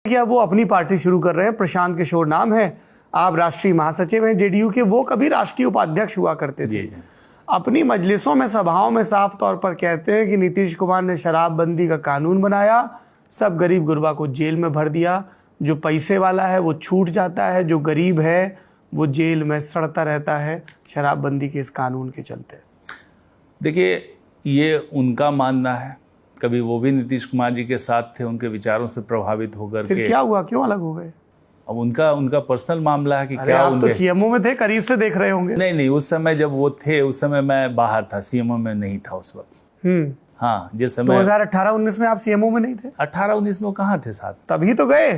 क्या वो अपनी पार्टी शुरू कर रहे हैं, प्रशांत किशोर नाम है, आप राष्ट्रीय महासचिव हैं जेडीयू के, वो कभी राष्ट्रीय उपाध्यक्ष हुआ करते थे। अपनी मजलिसों में, सभाओं में साफ तौर पर कहते हैं कि नीतीश कुमार ने शराबबंदी का कानून बनाया, सब गरीब गुरबा को जेल में भर दिया, जो पैसे वाला है वो छूट जाता है, जो गरीब है वो जेल में सड़ता रहता है शराबबंदी के इस कानून के चलते। देखिए, ये उनका मानना है, कभी वो भी नीतीश कुमार जी के साथ थे, उनके विचारों से प्रभावित होकर फिर के। क्या हुआ, क्यों अलग हो गए? अब उनका पर्सनल मामला है कि क्या आप तो सीएमओ में थे, करीब से देख रहे होंगे। नहीं, उस समय जब वो थे उस समय मैं बाहर था, सीएमओ में नहीं था उस वक्त। हाँ, जिस समय 2018-19 में आप सीएमओ में नहीं थे? 18-19 में वो कहाँ थे साथ? तभी तो गए,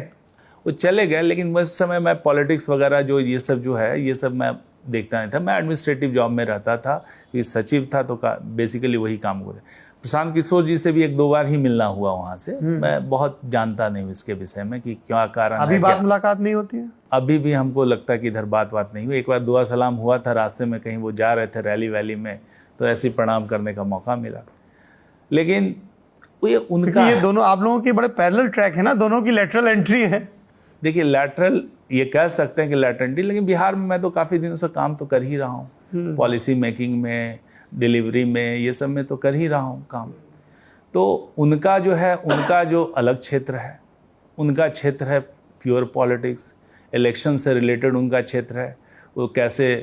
वो चले गए, लेकिन उस समय मैं पॉलिटिक्स वगैरह जो ये सब जो है ये सब मैं देखता नहीं था। मैं एडमिनिस्ट्रेटिव जॉब में रहता था, कि सचिव था, तो बेसिकली वही काम करते। प्रशांत किशोर जी से भी 1-2 बार ही मिलना हुआ वहाँ से। मैं बहुत जानता नहीं हूँ इसके विषय में कि क्या कारण अभी है। बात मुलाकात नहीं होती है? अभी भी हमको लगता है कि इधर बात नहीं हुई। एक बार दुआ सलाम हुआ था रास्ते में, कहीं वो जा रहे थे रैली वैली में, तो ऐसे प्रणाम करने का मौका मिला। लेकिन ये उनका, ये दोनों आप लोगों के बड़े पैरेलल ट्रैक है ना, दोनों की लेटरल एंट्री है। देखिए, लैटरल ये कह सकते हैं कि लैटरल एंट्री, लेकिन बिहार में मैं तो काफ़ी दिनों से काम तो कर ही रहा हूँ, पॉलिसी मेकिंग में, डिलीवरी में, ये सब में तो कर ही रहा हूँ काम। तो उनका जो है, उनका जो अलग क्षेत्र है, उनका क्षेत्र है प्योर पॉलिटिक्स, इलेक्शन से रिलेटेड उनका क्षेत्र है। वो कैसे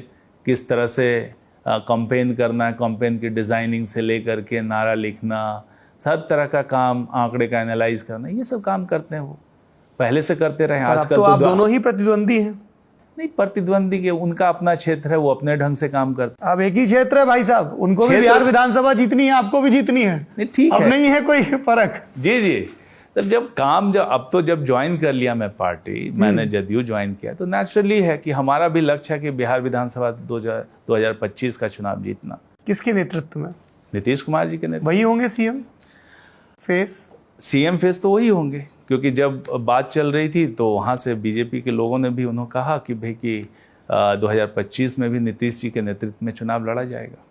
किस तरह से कैंपेन करना है, कैंपेन की डिज़ाइनिंग से लेकर के नारा लिखना, सब तरह का काम, आंकड़े का एनालाइज करना, ये सब काम करते हैं वो, पहले से करते रहे। आजकल तो आप दोनों ही प्रतिद्वंदी हैं। नहीं, प्रतिद्वंदी के उनका अपना क्षेत्र है, वो अपने ढंग से काम करते। अब एक ही क्षेत्र है भाई साहब, उनको भी बिहार विधानसभा जीतनी है, आपको भी जीतनी है। नहीं, ठीक है, अब नहीं है कोई फर्क। जी। तब अब तो जब ज्वाइन कर लिया मैं पार्टी, मैंने जदयू ज्वाइन किया, तो नेचुरली है कि हमारा भी लक्ष्य है कि बिहार विधानसभा 2025 का चुनाव जीतना। किसके नेतृत्व में? नीतीश कुमार जी के नेतृत्व। वही होंगे सीएम फेस तो वही होंगे, क्योंकि जब बात चल रही थी तो वहाँ से बीजेपी के लोगों ने भी उन्होंने कहा कि भाई कि 2025 में भी नीतीश जी के नेतृत्व में चुनाव लड़ा जाएगा।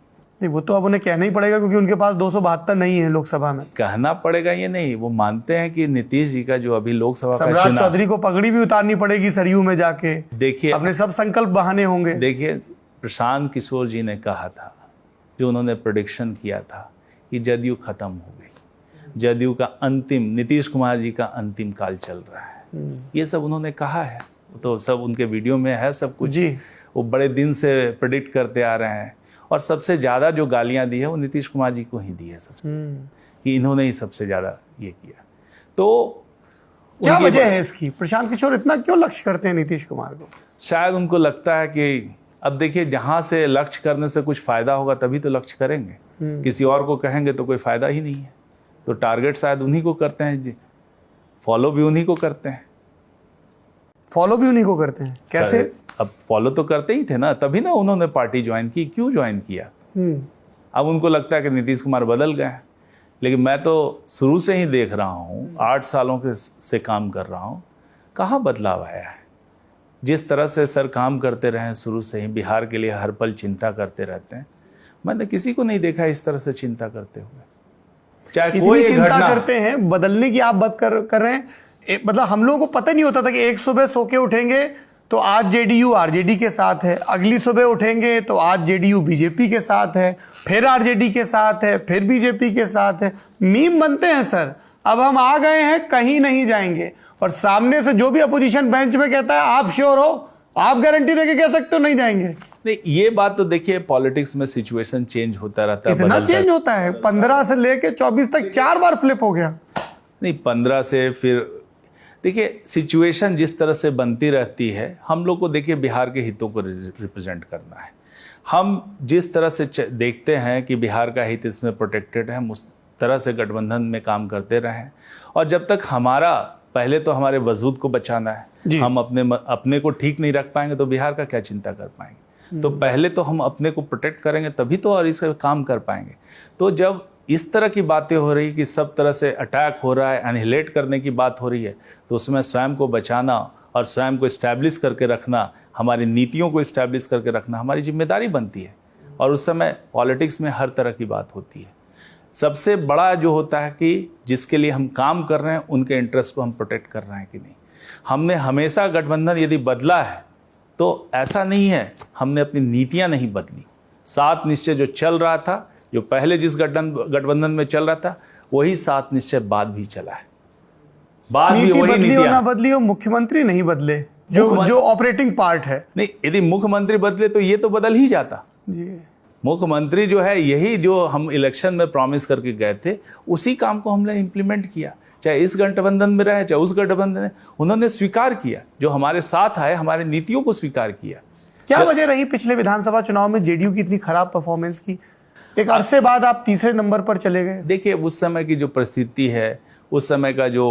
नहीं, वो तो अब उन्हें कहना ही पड़ेगा, क्योंकि उनके पास 272 नहीं है लोकसभा में। कहना पड़ेगा ये नहीं, वो मानते हैं कि नीतीश जी का जो अभी लोकसभा का सम्राट चुनाव, चौधरी को पगड़ी भी उतारनी पड़ेगी सरयू में जाके। देखिए, अपने सब संकल्प बहाने होंगे। देखिए, प्रशांत किशोर जी ने कहा था, जो उन्होंने प्रेडिक्शन किया था कि जदयू खत्म हो गई, जदयू का अंतिम, नीतीश कुमार जी का अंतिम काल चल रहा है, ये सब उन्होंने कहा है। तो सब उनके वीडियो में है सब कुछ जी। वो बड़े दिन से प्रेडिक्ट करते आ रहे हैं, और सबसे ज़्यादा जो गालियां दी है वो नीतीश कुमार जी को ही दी है सबसे, कि इन्होंने ही सबसे ज़्यादा ये किया। तो क्या वजह है इसकी? प्रशांत किशोर इतना क्यों लक्ष्य करते हैं नीतीश कुमार को? शायद उनको लगता है कि अब देखिए, जहाँ से लक्ष्य करने से कुछ फ़ायदा होगा तभी तो लक्ष्य करेंगे, किसी और को कहेंगे तो कोई फ़ायदा ही नहीं है। तो टारगेट शायद उन्हीं को करते हैं जी, फॉलो भी उन्हीं को करते हैं। फॉलो भी उन्हीं को करते हैं? कैसे? अब फॉलो तो करते ही थे ना, तभी ना उन्होंने पार्टी ज्वाइन की। क्यों ज्वाइन किया? अब उनको लगता है कि नीतीश कुमार बदल गए, लेकिन मैं तो शुरू से ही देख रहा हूँ, 8 सालों से काम कर रहा हूँ, कहाँ बदलाव आया है। जिस तरह से सर काम करते रहे हैं शुरू से ही, बिहार के लिए हर पल चिंता करते रहते हैं, मैंने किसी को नहीं देखा इस तरह से चिंता करते हुए। चाहे कोई चिंता करते हैं, बदलने की आप बात कर रहे हैं। मतलब हम लोगों को पता नहीं होता था कि एक सुबह सो के उठेंगे तो आज जेडीयू आरजेडी के साथ है, अगली सुबह उठेंगे तो आज जेडीयू बीजेपी के साथ है, फिर आरजेडी के साथ है, फिर बीजेपी के साथ है। मीम बनते हैं सर, अब हम आ गए हैं, कहीं नहीं जाएंगे। और सामने से जो भी अपोजिशन बेंच में कहता है, आप श्योर हो, आप गारंटी देके कह सकते हो नहीं जाएंगे। नहीं, ये बात तो देखिए, पॉलिटिक्स में सिचुएशन चेंज होता रहता है, इतना चेंज होता है। 15 से लेके 24 तक 4 बार फ्लिप हो गया। नहीं, 15 से फिर देखिए, सिचुएशन जिस तरह से बनती रहती है, हम लोग को देखिए बिहार के हितों को रिप्रेजेंट करना है। हम जिस तरह से देखते हैं कि बिहार का हित इसमें प्रोटेक्टेड है, हम उस तरह से गठबंधन में काम करते रहें। और जब तक हमारा, पहले तो हमारे वजूद को बचाना है, हम अपने को ठीक नहीं रख पाएंगे तो बिहार का क्या चिंता कर पाएंगे। तो पहले तो हम अपने को प्रोटेक्ट करेंगे तभी तो और इसका काम कर पाएंगे। तो जब इस तरह की बातें हो रही कि सब तरह से अटैक हो रहा है, एनिहिलेट करने की बात हो रही है, तो उसमें स्वयं को बचाना और स्वयं को इस्टेब्लिश करके रखना, हमारी नीतियों को इस्टेब्लिश करके रखना हमारी जिम्मेदारी बनती है। और उस समय पॉलिटिक्स में हर तरह की बात होती है, सबसे बड़ा जो होता है कि जिसके लिए हम काम कर रहे हैं उनके इंटरेस्ट को हम प्रोटेक्ट कर रहे हैं कि नहीं। हमने हमेशा गठबंधन यदि बदला है तो ऐसा नहीं है हमने अपनी नीतियां नहीं बदली। 7 निश्चय जो चल रहा था, जो पहले जिस गठबंधन में चल रहा था, वही 7 निश्चय बाद भी चला है। बाद भी नीति वही बदली हो ना नीतियां। बदली हो, मुख्यमंत्री नहीं बदले, जो ऑपरेटिंग पार्ट है। नहीं, यदि मुख्यमंत्री बदले तो ये तो बदल ही जाता। जी, मुख्यमंत्री जो है, यही जो हम इलेक्शन में प्रॉमिस करके गए थे, उसी काम को हमने इम्प्लीमेंट किया। चाहे इस गठबंधन में रहे, चाहे उस गठबंधन में, उन्होंने स्वीकार किया, जो हमारे साथ आए, हमारी नीतियों को स्वीकार किया। क्या वजह रही पिछले विधानसभा चुनाव में जेडीयू की इतनी खराब परफॉर्मेंस की? एक अरसे बाद आप तीसरे नंबर पर चले गए। देखिए, उस समय की जो परिस्थिति है, उस समय का जो